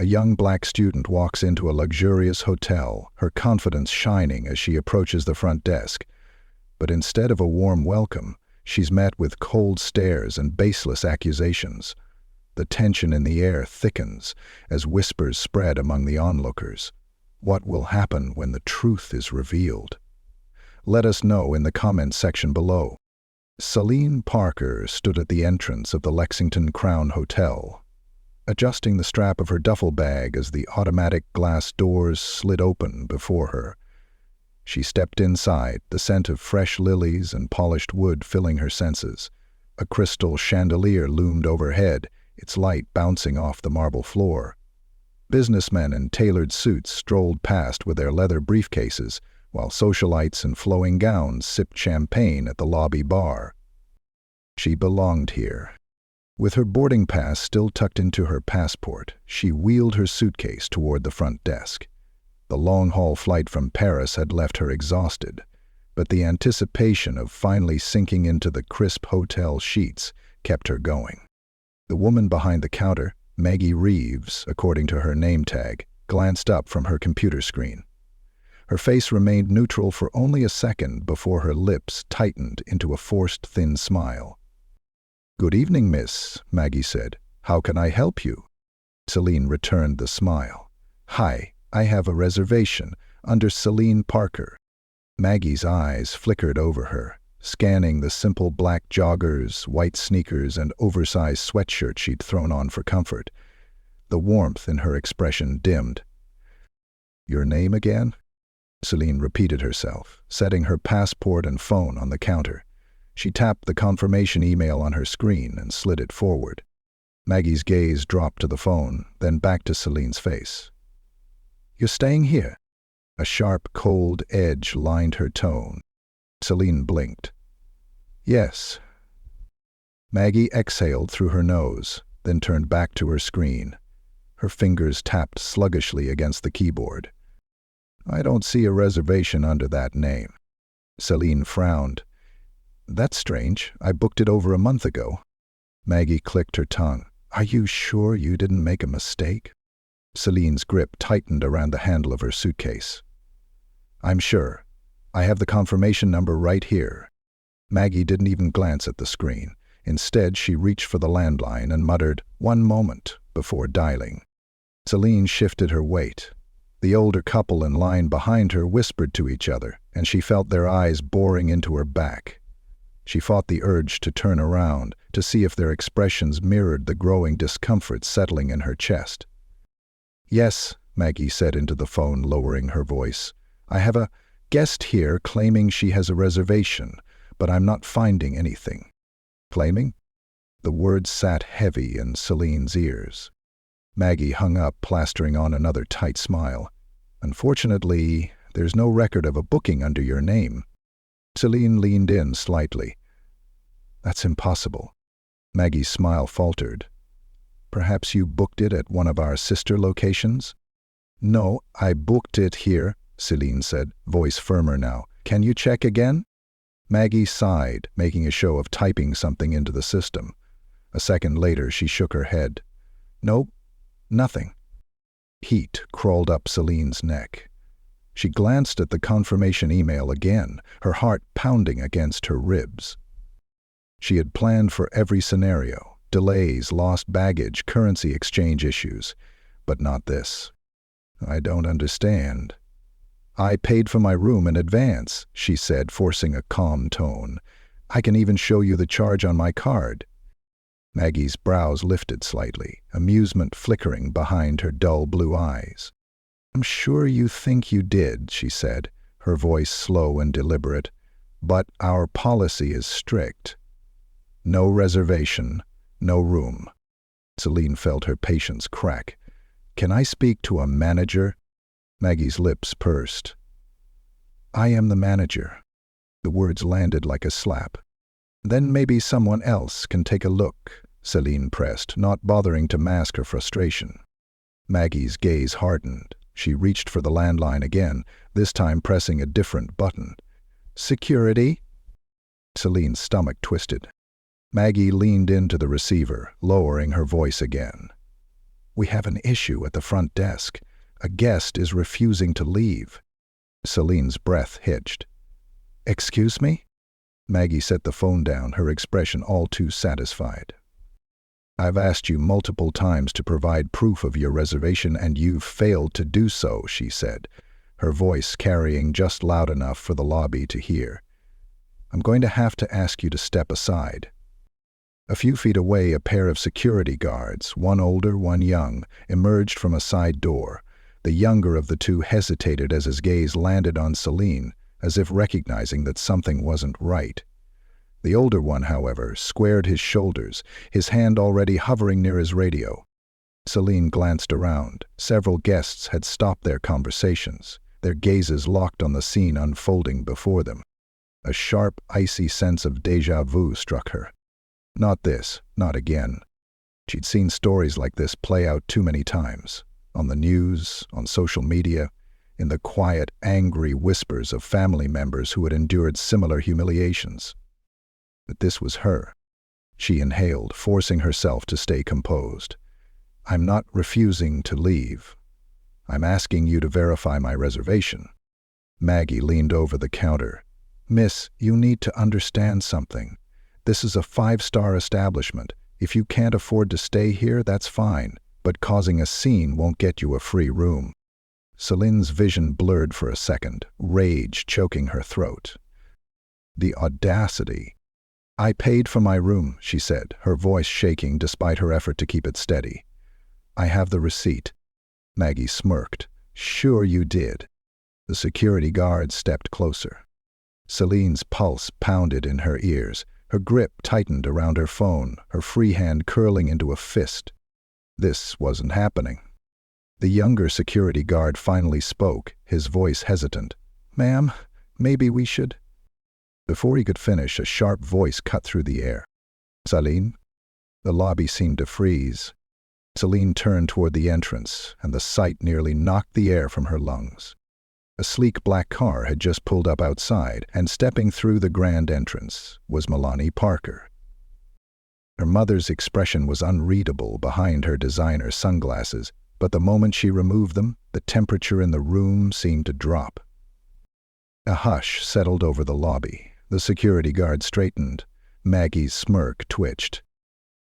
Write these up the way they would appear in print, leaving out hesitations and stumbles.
A young black student walks into a luxurious hotel, her confidence shining as she approaches the front desk. But instead of a warm welcome, she's met with cold stares and baseless accusations. The tension in the air thickens as whispers spread among the onlookers. What will happen when the truth is revealed? Let us know in the comments section below. Celine Parker stood at the entrance of the Lexington Crown Hotel, adjusting the strap of her duffel bag as the automatic glass doors slid open before her. She stepped inside, the scent of fresh lilies and polished wood filling her senses. A crystal chandelier loomed overhead, its light bouncing off the marble floor. Businessmen in tailored suits strolled past with their leather briefcases, while socialites in flowing gowns sipped champagne at the lobby bar. She belonged here. With her boarding pass still tucked into her passport, she wheeled her suitcase toward the front desk. The long-haul flight from Paris had left her exhausted, but the anticipation of finally sinking into the crisp hotel sheets kept her going. The woman behind the counter, Maggie Reeves, according to her name tag, glanced up from her computer screen. Her face remained neutral for only a second before her lips tightened into a forced thin smile. "Good evening, miss," Maggie said. "How can I help you?" Celine returned the smile. "Hi, I have a reservation under Celine Parker." Maggie's eyes flickered over her, scanning the simple black joggers, white sneakers, and oversized sweatshirt she'd thrown on for comfort. The warmth in her expression dimmed. "Your name again?" Celine repeated herself, setting her passport and phone on the counter. She tapped the confirmation email on her screen and slid it forward. Maggie's gaze dropped to the phone, then back to Celine's face. "You're staying here?" A sharp, cold edge lined her tone. Celine blinked. "Yes." Maggie exhaled through her nose, then turned back to her screen. Her fingers tapped sluggishly against the keyboard. "I don't see a reservation under that name." Celine frowned. "That's strange. I booked it over a month ago." Maggie clicked her tongue. "Are you sure you didn't make a mistake?" Celine's grip tightened around the handle of her suitcase. "I'm sure. I have the confirmation number right here." Maggie didn't even glance at the screen. Instead, she reached for the landline and muttered, "One moment," before dialing. Celine shifted her weight. The older couple in line behind her whispered to each other, and she felt their eyes boring into her back. She fought the urge to turn around, to see if their expressions mirrored the growing discomfort settling in her chest. "Yes," Maggie said into the phone, lowering her voice. "I have a guest here claiming she has a reservation, but I'm not finding anything." "Claiming?" The words sat heavy in Celine's ears. Maggie hung up, plastering on another tight smile. "Unfortunately, there's no record of a booking under your name." Celine leaned in slightly. "That's impossible." Maggie's smile faltered. "Perhaps you booked it at one of our sister locations?" "No, I booked it here," Celine said, voice firmer now. "Can you check again?" Maggie sighed, making a show of typing something into the system. A second later, she shook her head. "Nope, nothing." Heat crawled up Celine's neck. She glanced at the confirmation email again, her heart pounding against her ribs. She had planned for every scenario: delays, lost baggage, currency exchange issues. But not this. "I don't understand." "I paid for my room in advance," she said, forcing a calm tone. "I can even show you the charge on my card." Maggie's brows lifted slightly, amusement flickering behind her dull blue eyes. "I'm sure you think you did," she said, her voice slow and deliberate. "But our policy is strict. No reservation, no room." Celine felt her patience crack. "Can I speak to a manager?" Maggie's lips pursed. "I am the manager." The words landed like a slap. "Then maybe someone else can take a look," Celine pressed, not bothering to mask her frustration. Maggie's gaze hardened. She reached for the landline again, this time pressing a different button. "Security?" Celine's stomach twisted. Maggie leaned into the receiver, lowering her voice again. We have an issue at the front desk. A guest is refusing to leave." Celine's breath hitched. "Excuse me?" Maggie set the phone down, her expression all too satisfied. "I've asked you multiple times to provide proof of your reservation and you've failed to do so," she said, her voice carrying just loud enough for the lobby to hear. "I'm going to have to ask you to step aside." A few feet away, a pair of security guards, one older, one young, emerged from a side door. The younger of the two hesitated as his gaze landed on Celine, as if recognizing that something wasn't right. The older one, however, squared his shoulders, his hand already hovering near his radio. Celine glanced around. Several guests had stopped their conversations, their gazes locked on the scene unfolding before them. A sharp, icy sense of déjà vu struck her. Not this, not again. She'd seen stories like this play out too many times. On the news, on social media, in the quiet, angry whispers of family members who had endured similar humiliations. But this was her. She inhaled, forcing herself to stay composed. "I'm not refusing to leave. I'm asking you to verify my reservation." Maggie leaned over the counter. "Miss, you need to understand something. This is a 5-star establishment. If you can't afford to stay here, that's fine, but causing a scene won't get you a free room." Celine's vision blurred for a second, rage choking her throat. The audacity. "I paid for my room," she said, her voice shaking despite her effort to keep it steady. "I have the receipt." Maggie smirked. "Sure you did." The security guard stepped closer. Celine's pulse pounded in her ears. Her grip tightened around her phone, her free hand curling into a fist. This wasn't happening. The younger security guard finally spoke, his voice hesitant. "Ma'am, maybe we should—" Before he could finish, a sharp voice cut through the air. "Celine?" The lobby seemed to freeze. Celine turned toward the entrance, and the sight nearly knocked the air from her lungs. A sleek black car had just pulled up outside, and stepping through the grand entrance was Celine Parker. Her mother's expression was unreadable behind her designer sunglasses, but the moment she removed them, the temperature in the room seemed to drop. A hush settled over the lobby. The security guard straightened. Maggie's smirk twitched.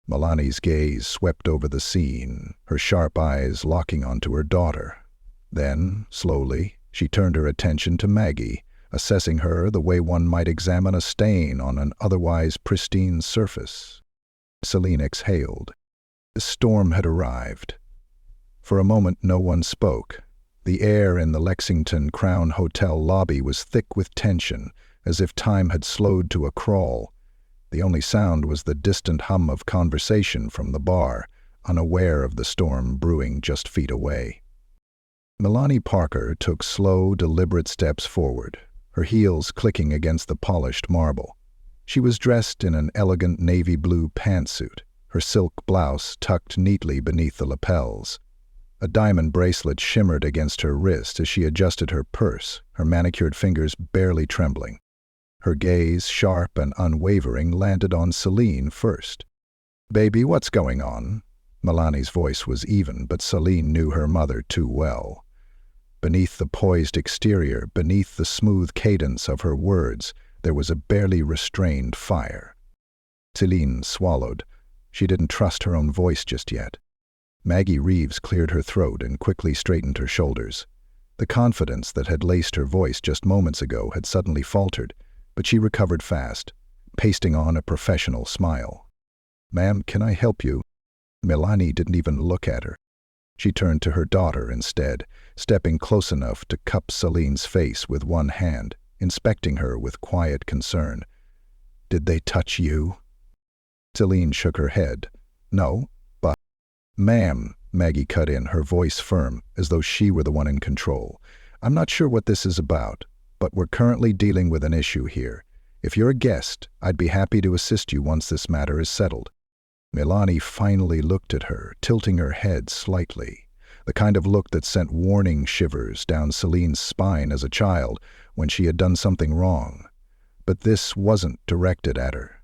Melanie's gaze swept over the scene, her sharp eyes locking onto her daughter. Then, slowly, she turned her attention to Maggie, assessing her the way one might examine a stain on an otherwise pristine surface. Celine exhaled. The storm had arrived. For a moment no one spoke. The air in the Lexington Crown Hotel lobby was thick with tension, as if time had slowed to a crawl. The only sound was the distant hum of conversation from the bar, unaware of the storm brewing just feet away. Celine Parker took slow, deliberate steps forward, her heels clicking against the polished marble. She was dressed in an elegant navy blue pantsuit, her silk blouse tucked neatly beneath the lapels. A diamond bracelet shimmered against her wrist as she adjusted her purse, her manicured fingers barely trembling. Her gaze, sharp and unwavering, landed on Celine first. "Baby, what's going on?" Melanie's voice was even, but Celine knew her mother too well. Beneath the poised exterior, beneath the smooth cadence of her words, there was a barely restrained fire. Celine swallowed. She didn't trust her own voice just yet. Maggie Reeves cleared her throat and quickly straightened her shoulders. The confidence that had laced her voice just moments ago had suddenly faltered, but she recovered fast, pasting on a professional smile. "Ma'am, can I help you?" Melanie didn't even look at her. She turned to her daughter instead, stepping close enough to cup Celine's face with one hand, inspecting her with quiet concern. "Did they touch you?" Celine shook her head. "No, but—" "Ma'am," Maggie cut in, her voice firm, as though she were the one in control. "I'm not sure what this is about, but we're currently dealing with an issue here. If you're a guest, I'd be happy to assist you once this matter is settled." Melanie finally looked at her, tilting her head slightly, the kind of look that sent warning shivers down Celine's spine as a child when she had done something wrong. But this wasn't directed at her.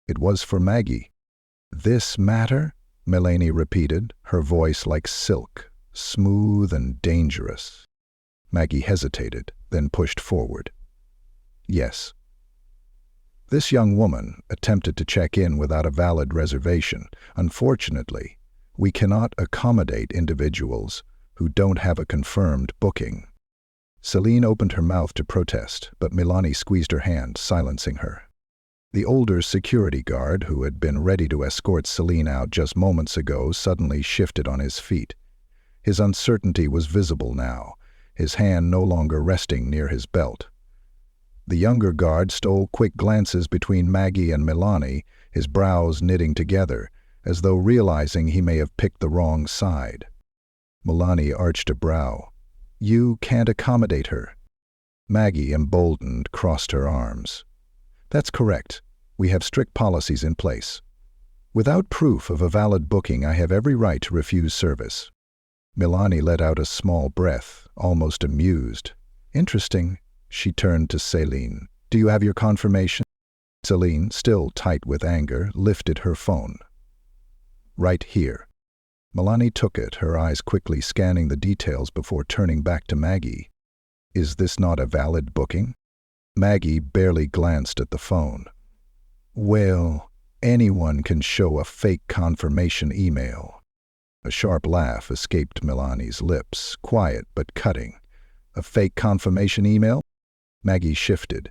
It was for Maggie. "This matter?" Melanie repeated, her voice like silk, smooth and dangerous. Maggie hesitated, then pushed forward. Yes. This young woman attempted to check in without a valid reservation. Unfortunately, we cannot accommodate individuals who don't have a confirmed booking. Celine opened her mouth to protest, but Melanie squeezed her hand, silencing her. The older security guard, who had been ready to escort Celine out just moments ago, suddenly shifted on his feet. His uncertainty was visible now, his hand no longer resting near his belt. The younger guard stole quick glances between Maggie and Melanie, his brows knitting together, as though realizing he may have picked the wrong side. Melanie arched a brow. "You can't accommodate her." Maggie, emboldened, crossed her arms. "That's correct. We have strict policies in place. Without proof of a valid booking, I have every right to refuse service." Melanie let out a small breath, almost amused. "Interesting." She turned to Celine. "Do you have your confirmation?" Celine, still tight with anger, lifted her phone. "Right here." Melanie took it, her eyes quickly scanning the details before turning back to Maggie. "Is this not a valid booking?" Maggie barely glanced at the phone. "Well, anyone can show a fake confirmation email." A sharp laugh escaped Melanie's lips, quiet but cutting. "A fake confirmation email?" Maggie shifted.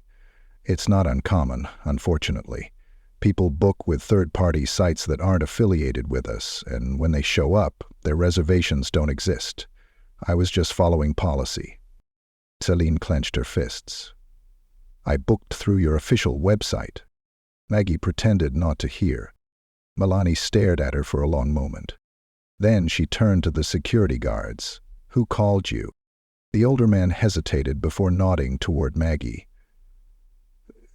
"It's not uncommon, unfortunately. People book with third-party sites that aren't affiliated with us, and when they show up, their reservations don't exist. I was just following policy." Celine clenched her fists. "I booked through your official website." Maggie pretended not to hear. Melanie stared at her for a long moment. Then she turned to the security guards. "Who called you?" The older man hesitated before nodding toward Maggie.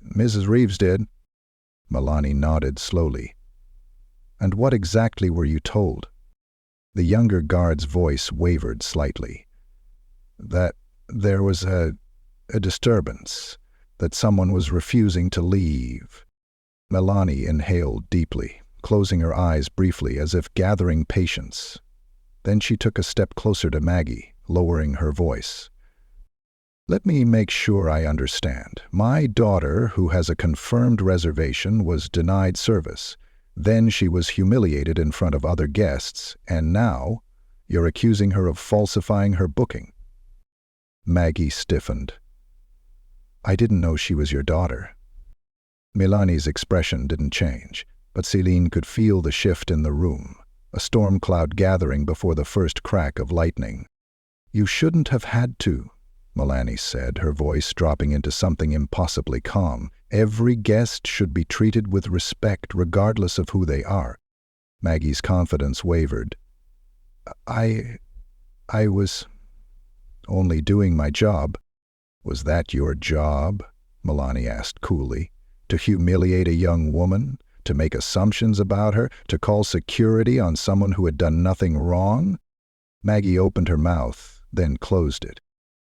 "Mrs. Reeves did." Melanie nodded slowly. "And what exactly were you told?" The younger guard's voice wavered slightly. "That there was a disturbance, that someone was refusing to leave." Melanie inhaled deeply, closing her eyes briefly as if gathering patience. Then she took a step closer to Maggie, lowering her voice. "Let me make sure I understand. My daughter, who has a confirmed reservation, was denied service. Then she was humiliated in front of other guests, and now you're accusing her of falsifying her booking." Maggie stiffened. "I didn't know she was your daughter." Melanie's expression didn't change, but Celine could feel the shift in the room, a storm cloud gathering before the first crack of lightning. "You shouldn't have had to," Melanie said, her voice dropping into something impossibly calm. "Every guest should be treated with respect, regardless of who they are." Maggie's confidence wavered. I was only doing my job." "Was that your job?" Melanie asked coolly. "To humiliate a young woman? To make assumptions about her? To call security on someone who had done nothing wrong?" Maggie opened her mouth, then closed it.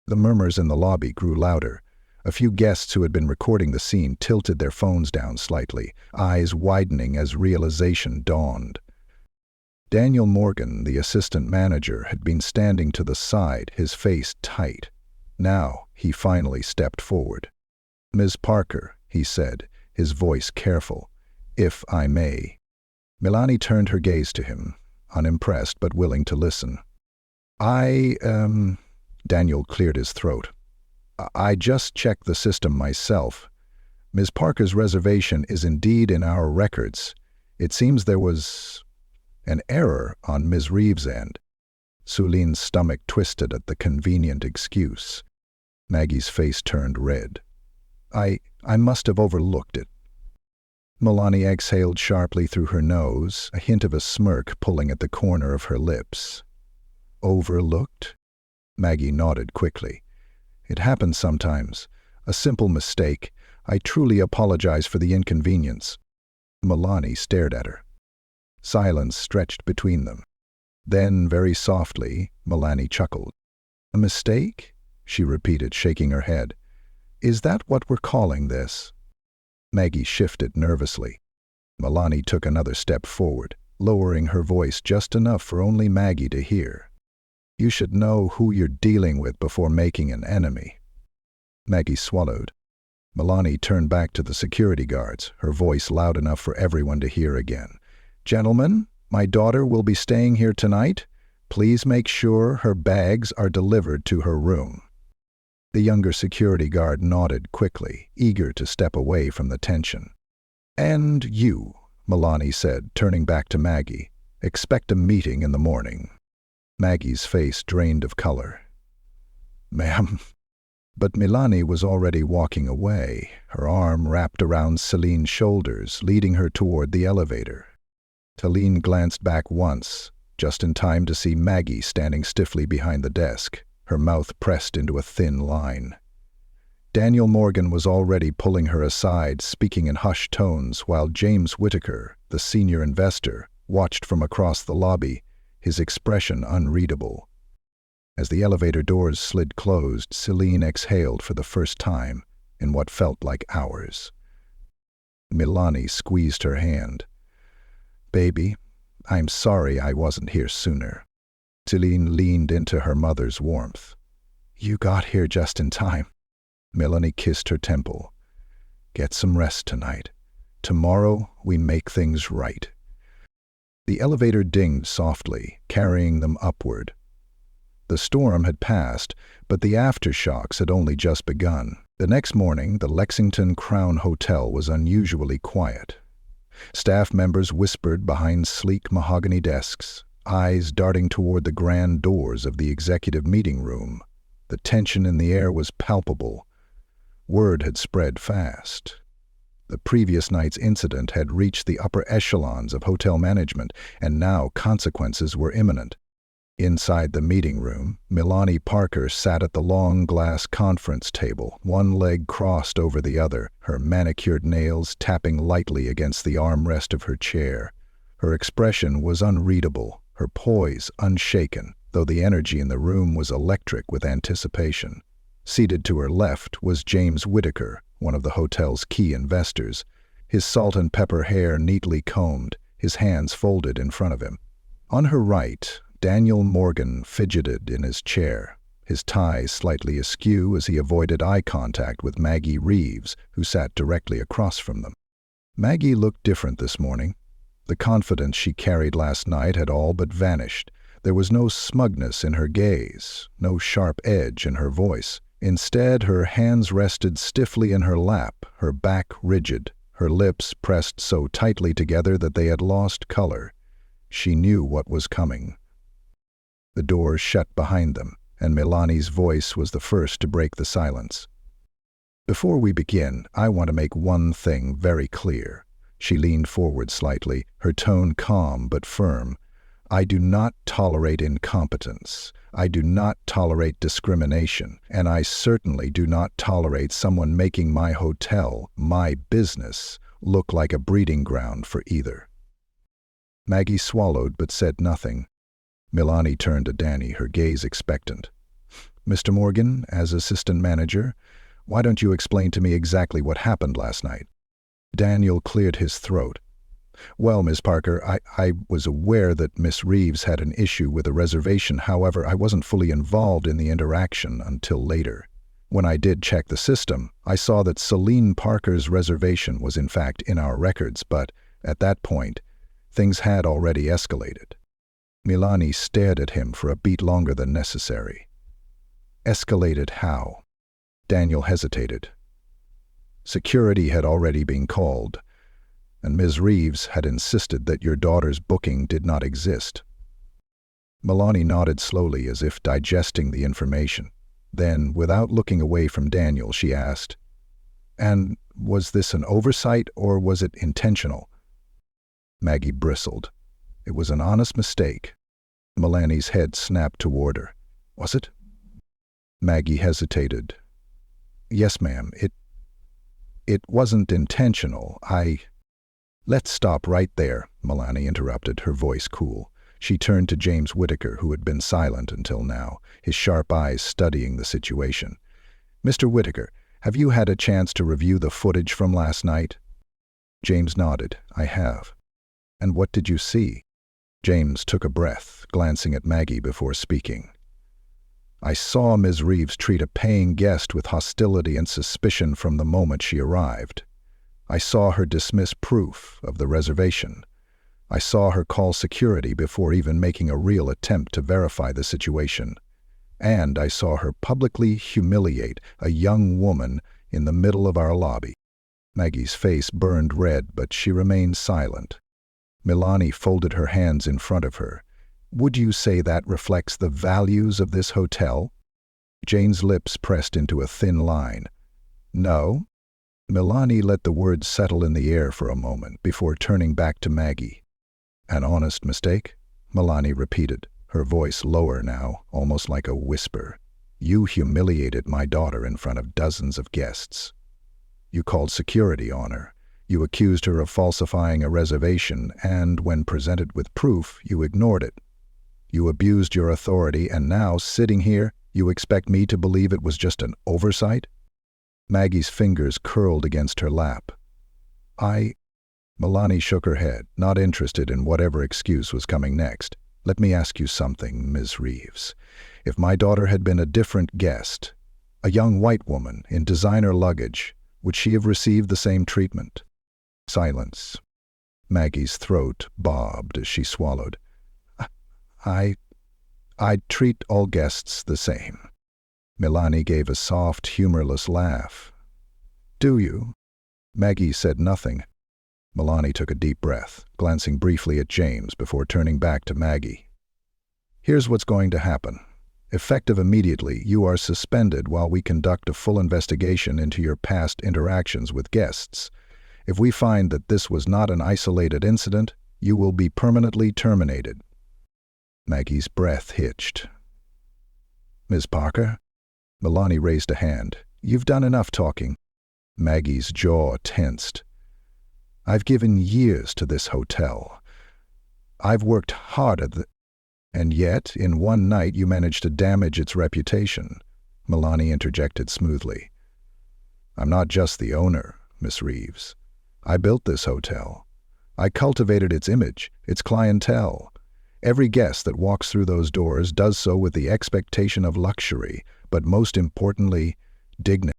The murmurs in the lobby grew louder. A few guests who had been recording the scene tilted their phones down slightly, eyes widening as realization dawned. Daniel Morgan, the assistant manager, had been standing to the side, his face tight. Now he finally stepped forward. "Ms. Parker," he said, his voice careful, "if I may." Melanie turned her gaze to him, unimpressed but willing to listen. Daniel cleared his throat. "I just checked the system myself. Ms. Parker's reservation is indeed in our records. It seems there was an error on Ms. Reeves' end." Celine's stomach twisted at the convenient excuse. Maggie's face turned red. I must have overlooked it." Melanie exhaled sharply through her nose, a hint of a smirk pulling at the corner of her lips. "Overlooked?" Maggie nodded quickly. "It happens sometimes. A simple mistake. I truly apologize for the inconvenience." Melanie stared at her. Silence stretched between them. Then, very softly, Melanie chuckled. "A mistake?" she repeated, shaking her head. "Is that what we're calling this?" Maggie shifted nervously. Melanie took another step forward. lowering her voice just enough for only Maggie to hear. "You should know who you're dealing with before making an enemy." Maggie swallowed. Milani turned back to the security guards, her voice loud enough for everyone to hear again. "Gentlemen, my daughter will be staying here tonight. Please make sure her bags are delivered to her room." The younger security guard nodded quickly, eager to step away from the tension. "And you," Milani said, turning back to Maggie, "expect a meeting in the morning." Maggie's face drained of color. "Ma'am." But Milani was already walking away, her arm wrapped around Celine's shoulders, leading her toward the elevator. Celine glanced back once, just in time to see Maggie standing stiffly behind the desk, her mouth pressed into a thin line. Daniel Morgan was already pulling her aside, speaking in hushed tones, while James Whittaker, the senior investor, watched from across the lobby, his expression unreadable. As the elevator doors slid closed, Celine exhaled for the first time in what felt like hours. Milani squeezed her hand. "Baby, I'm sorry I wasn't here sooner." Celine leaned into her mother's warmth. "You got here just in time." Milani kissed her temple. "Get some rest tonight. Tomorrow we make things right." The elevator dinged softly, carrying them upward. The storm had passed, but the aftershocks had only just begun. The next morning, the Lexington Crown Hotel was unusually quiet. Staff members whispered behind sleek mahogany desks, eyes darting toward the grand doors of the executive meeting room. The tension in the air was palpable. Word had spread fast. The previous night's incident had reached the upper echelons of hotel management, and now consequences were imminent. Inside the meeting room, Celine Parker sat at the long glass conference table, one leg crossed over the other, her manicured nails tapping lightly against the armrest of her chair. Her expression was unreadable, her poise unshaken, though the energy in the room was electric with anticipation. Seated to her left was James Whittaker, one of the hotel's key investors, his salt and pepper hair neatly combed, his hands folded in front of him. On her right, Daniel Morgan fidgeted in his chair, his tie slightly askew as he avoided eye contact with Maggie Reeves, who sat directly across from them. Maggie looked different this morning. The confidence she carried last night had all but vanished. There was no smugness in her gaze, no sharp edge in her voice. Instead, her hands rested stiffly in her lap, her back rigid, her lips pressed so tightly together that they had lost color. She knew what was coming. The doors shut behind them, and Milani's voice was the first to break the silence. "Before we begin, I want to make one thing very clear." She leaned forward slightly, her tone calm but firm. "I do not tolerate incompetence. I do not tolerate discrimination, and I certainly do not tolerate someone making my hotel, my business, look like a breeding ground for either." Maggie swallowed but said nothing. Milani turned to Danny, her gaze expectant. "Mr. Morgan, as assistant manager, why don't you explain to me exactly what happened last night?" Daniel cleared his throat. "Well, Ms. Parker, I was aware that Miss Reeves had an issue with a reservation. However, I wasn't fully involved in the interaction until later. When I did check the system, I saw that Celine Parker's reservation was in fact in our records, but at that point, things had already escalated." Milani stared at him for a beat longer than necessary. "Escalated how?" Daniel hesitated. "Security had already been called, and Ms. Reeves had insisted that your daughter's booking did not exist." Milani nodded slowly as if digesting the information. Then, without looking away from Daniel, she asked, "And was this an oversight or was it intentional?" Maggie bristled. It was an honest mistake. Milani's head snapped toward her. "Was it?" Maggie hesitated. "Yes, ma'am. It wasn't intentional. Let's stop right there," Milani interrupted, her voice cool. She turned to James Whittaker, who had been silent until now, his sharp eyes studying the situation. "Mr. Whittaker, have you had a chance to review the footage from last night?" James nodded. "I have." "And what did you see?" James took a breath, glancing at Maggie before speaking. I saw Ms. Reeves treat a paying guest with hostility and suspicion from the moment she arrived. I saw her dismiss proof of the reservation. I saw her call security before even making a real attempt to verify the situation. And I saw her publicly humiliate a young woman in the middle of our lobby. Maggie's face burned red, but she remained silent. Milani folded her hands in front of her. Would you say that reflects the values of this hotel? Jane's lips pressed into a thin line. No. Milani let the words settle in the air for a moment before turning back to Maggie. An honest mistake? Milani repeated, her voice lower now, almost like a whisper. You humiliated my daughter in front of dozens of guests. You called security on her. You accused her of falsifying a reservation, and when presented with proof, you ignored it. You abused your authority, and now, sitting here, you expect me to believe it was just an oversight? Maggie's fingers curled against her lap. Milani shook her head, not interested in whatever excuse was coming next. Let me ask you something, Ms. Reeves. If my daughter had been a different guest, a young white woman in designer luggage, would she have received the same treatment? Silence. Maggie's throat bobbed as she swallowed. I'd treat all guests the same. Milani gave a soft, humorless laugh. Do you? Maggie said nothing. Milani took a deep breath, glancing briefly at James before turning back to Maggie. Here's what's going to happen. Effective immediately, you are suspended while we conduct a full investigation into your past interactions with guests. If we find that this was not an isolated incident, you will be permanently terminated. Maggie's breath hitched. Ms. Parker? Milani raised a hand. You've done enough talking. Maggie's jaw tensed. I've given years to this hotel. I've worked hard at and yet, in one night, you managed to damage its reputation. Milani interjected smoothly. I'm not just the owner, Miss Reeves. I built this hotel. I cultivated its image, its clientele. Every guest that walks through those doors does so with the expectation of luxury, but most importantly, dignity.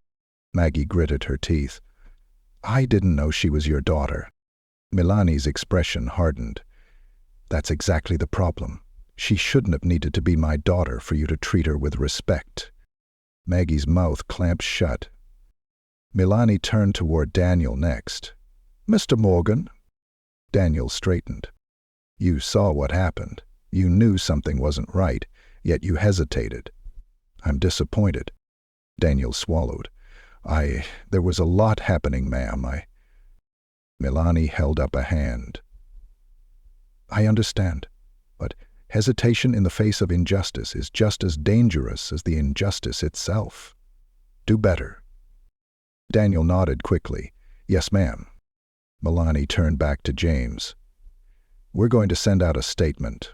Maggie gritted her teeth. I didn't know she was your daughter. Milani's expression hardened. That's exactly the problem. She shouldn't have needed to be my daughter for you to treat her with respect. Maggie's mouth clamped shut. Milani turned toward Daniel next. Mr. Morgan? Daniel straightened. You saw what happened. You knew something wasn't right, yet you hesitated. I'm disappointed. Daniel swallowed. There was a lot happening, ma'am. Milani held up a hand. I understand, but hesitation in the face of injustice is just as dangerous as the injustice itself. Do better. Daniel nodded quickly. Yes, ma'am. Milani turned back to James. We're going to send out a statement.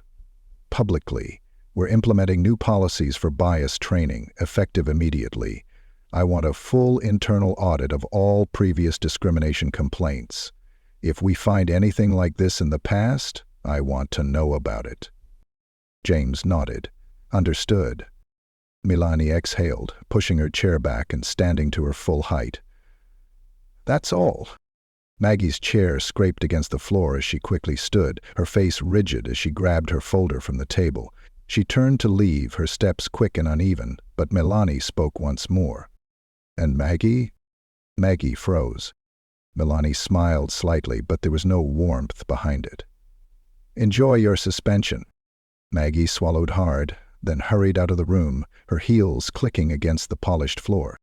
Publicly, we're implementing new policies for bias training, effective immediately. I want a full internal audit of all previous discrimination complaints. If we find anything like this in the past, I want to know about it. James nodded. Understood. Milani exhaled, pushing her chair back and standing to her full height. That's all. Maggie's chair scraped against the floor as she quickly stood, her face rigid as she grabbed her folder from the table. She turned to leave, her steps quick and uneven, but Milani spoke once more. And Maggie? Maggie froze. Milani smiled slightly, but there was no warmth behind it. Enjoy your suspension. Maggie swallowed hard, then hurried out of the room, her heels clicking against the polished floor.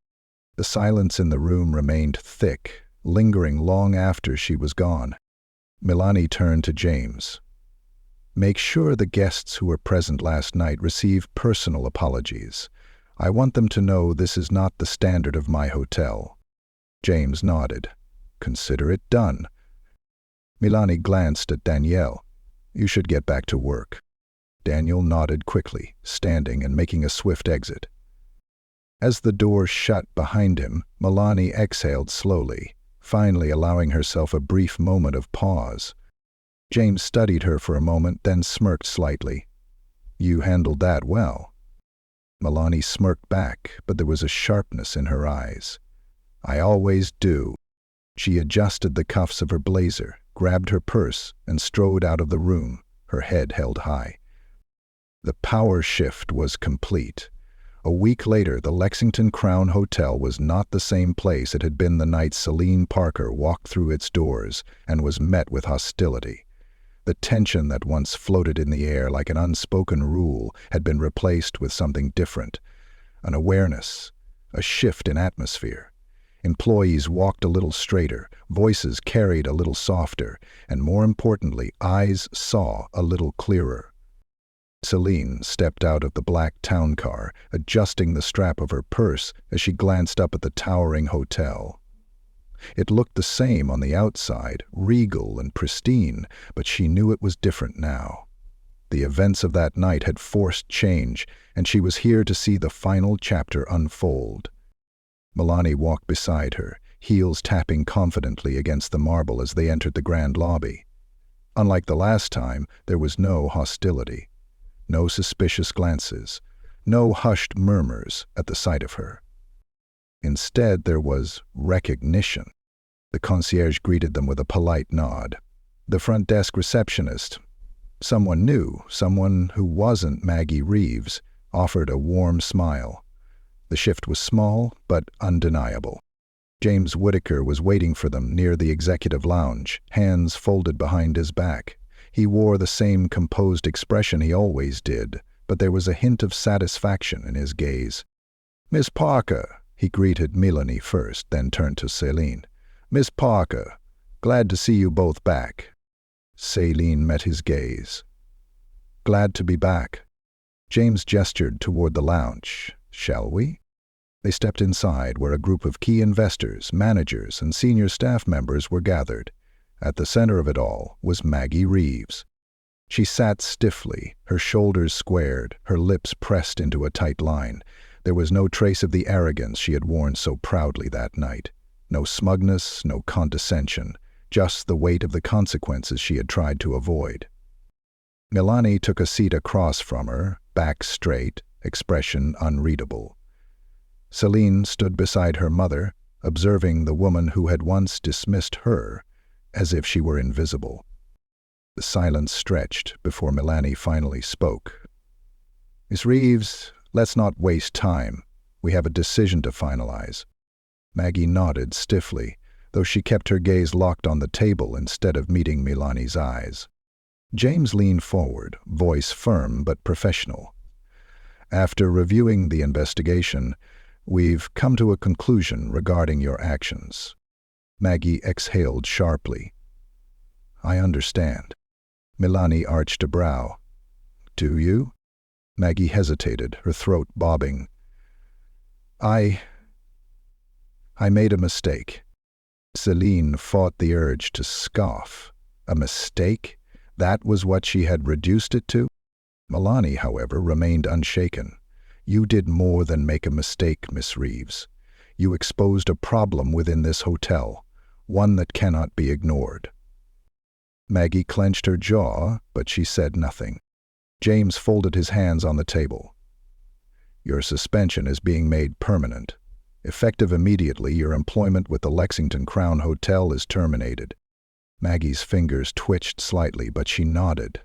The silence in the room remained thick, lingering long after she was gone. Milani turned to James. Make sure the guests who were present last night receive personal apologies. I want them to know this is not the standard of my hotel. James nodded. Consider it done. Milani glanced at Danielle. You should get back to work. Daniel nodded quickly, standing and making a swift exit. As the door shut behind him, Milani exhaled slowly, finally allowing herself a brief moment of pause. James studied her for a moment, then smirked slightly. "You handled that well." Milani smirked back, but there was a sharpness in her eyes. "I always do." She adjusted the cuffs of her blazer, grabbed her purse, and strode out of the room, her head held high. The power shift was complete. A week later, the Lexington Crown Hotel was not the same place it had been the night Celine Parker walked through its doors and was met with hostility. The tension that once floated in the air like an unspoken rule had been replaced with something different, an awareness, a shift in atmosphere. Employees walked a little straighter, voices carried a little softer, and more importantly, eyes saw a little clearer. Celine stepped out of the black town car, adjusting the strap of her purse as she glanced up at the towering hotel. It looked the same on the outside, regal and pristine, but she knew it was different now. The events of that night had forced change, and she was here to see the final chapter unfold. Milani walked beside her, heels tapping confidently against the marble as they entered the grand lobby. Unlike the last time, there was no hostility. No suspicious glances, no hushed murmurs at the sight of her. Instead, there was recognition. The concierge greeted them with a polite nod. The front desk receptionist, someone new, someone who wasn't Maggie Reeves, offered a warm smile. The shift was small, but undeniable. James Whittaker was waiting for them near the executive lounge, hands folded behind his back. He wore the same composed expression he always did, but there was a hint of satisfaction in his gaze. "Miss Parker," he greeted Milani first, then turned to Celine. "Miss Parker, glad to see you both back." Celine met his gaze. "Glad to be back." James gestured toward the lounge. "Shall we?" They stepped inside, where a group of key investors, managers, and senior staff members were gathered. At the center of it all was Maggie Reeves. She sat stiffly, her shoulders squared, her lips pressed into a tight line. There was no trace of the arrogance she had worn so proudly that night. No smugness, no condescension, just the weight of the consequences she had tried to avoid. Milani took a seat across from her, back straight, expression unreadable. Celine stood beside her mother, observing the woman who had once dismissed her as if she were invisible. The silence stretched before Milani finally spoke. "Miss Reeves, let's not waste time. We have a decision to finalize." Maggie nodded stiffly, though she kept her gaze locked on the table instead of meeting Milani's eyes. James leaned forward, voice firm but professional. "After reviewing the investigation, we've come to a conclusion regarding your actions." Maggie exhaled sharply. "I understand." Milani arched a brow. "Do you?" Maggie hesitated, her throat bobbing. I made a mistake." Celine fought the urge to scoff. A mistake? That was what she had reduced it to? Milani, however, remained unshaken. "You did more than make a mistake, Miss Reeves. You exposed a problem within this hotel, one that cannot be ignored." Maggie clenched her jaw, but she said nothing. James folded his hands on the table. "Your suspension is being made permanent. Effective immediately, your employment with the Lexington Crown Hotel is terminated." Maggie's fingers twitched slightly, but she nodded.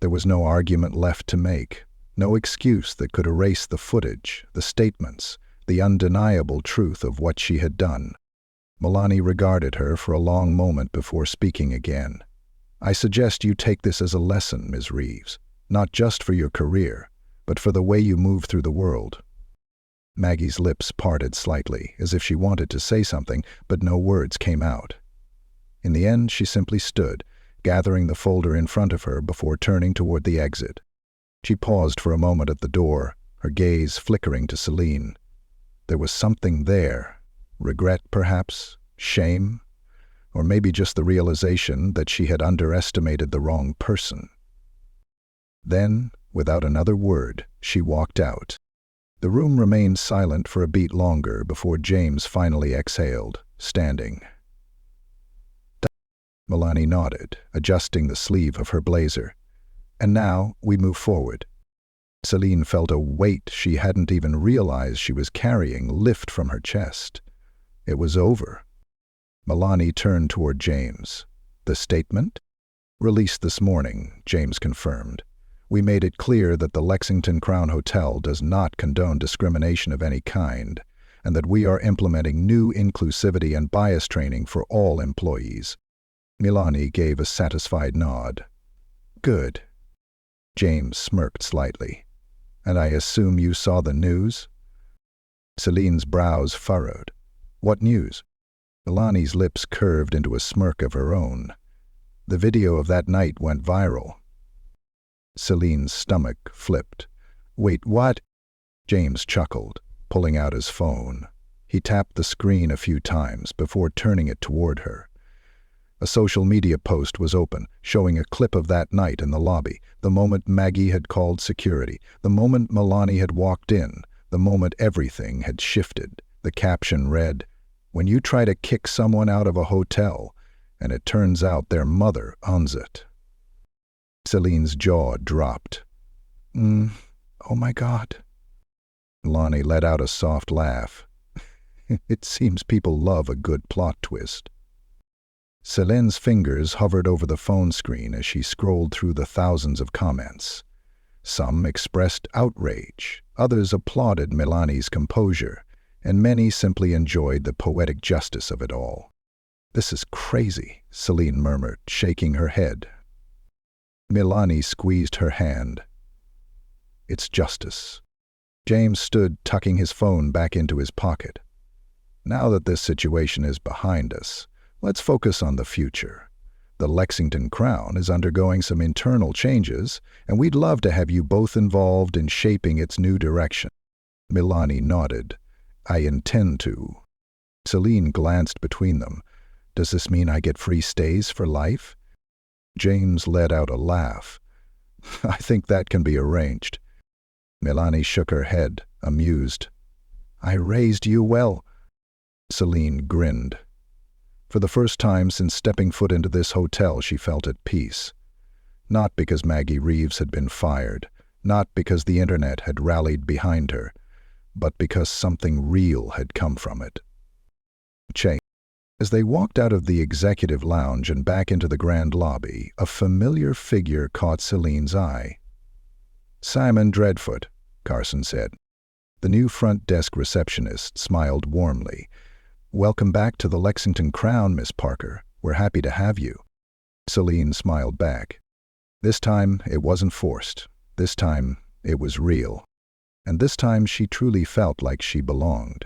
There was no argument left to make, no excuse that could erase the footage, the statements, the undeniable truth of what she had done. Milani regarded her for a long moment before speaking again. "I suggest you take this as a lesson, Ms. Reeves, not just for your career, but for the way you move through the world." Maggie's lips parted slightly, as if she wanted to say something, but no words came out. In the end, she simply stood, gathering the folder in front of her before turning toward the exit. She paused for a moment at the door, her gaze flickering to Celine. There was something there. Regret, perhaps? Shame? Or maybe just the realization that she had underestimated the wrong person. Then, without another word, she walked out. The room remained silent for a beat longer before James finally exhaled, standing. Milani nodded, adjusting the sleeve of her blazer. And now we move forward. Celine felt a weight she hadn't even realized she was carrying lift from her chest. It was over. Milani turned toward James. The statement? Released this morning, James confirmed. We made it clear that the Lexington Crown Hotel does not condone discrimination of any kind, and that we are implementing new inclusivity and bias training for all employees. Milani gave a satisfied nod. Good. James smirked slightly. And I assume you saw the news? Celine's brows furrowed. What news? Milani's lips curved into a smirk of her own. The video of that night went viral. Celine's stomach flipped. Wait, what? James chuckled, pulling out his phone. He tapped the screen a few times before turning it toward her. A social media post was open, showing a clip of that night in the lobby, the moment Maggie had called security, the moment Milani had walked in, the moment everything had shifted. The caption read, "When you try to kick someone out of a hotel, and it turns out their mother owns it." Celine's jaw dropped. Oh my God. Milani let out a soft laugh. It seems people love a good plot twist. Celine's fingers hovered over the phone screen as she scrolled through the thousands of comments. Some expressed outrage, others applauded Milani's composure, and many simply enjoyed the poetic justice of it all. This is crazy, Celine murmured, shaking her head. Milani squeezed her hand. It's justice. James stood, tucking his phone back into his pocket. Now that this situation is behind us, let's focus on the future. The Lexington Crown is undergoing some internal changes, and we'd love to have you both involved in shaping its new direction. Milani nodded. I intend to. Celine glanced between them. Does this mean I get free stays for life? James let out a laugh. I think that can be arranged. Milani shook her head, amused. I raised you well. Celine grinned. For the first time since stepping foot into this hotel, she felt at peace. Not because Maggie Reeves had been fired, not because the internet had rallied behind her, but because something real had come from it. As they walked out of the executive lounge and back into the grand lobby, a familiar figure caught Celine's eye. Simon Dreadfoot, Carson said. The new front desk receptionist smiled warmly. Welcome back to the Lexington Crown, Miss Parker. We're happy to have you. Celine smiled back. This time it wasn't forced. This time it was real. And this time she truly felt like she belonged.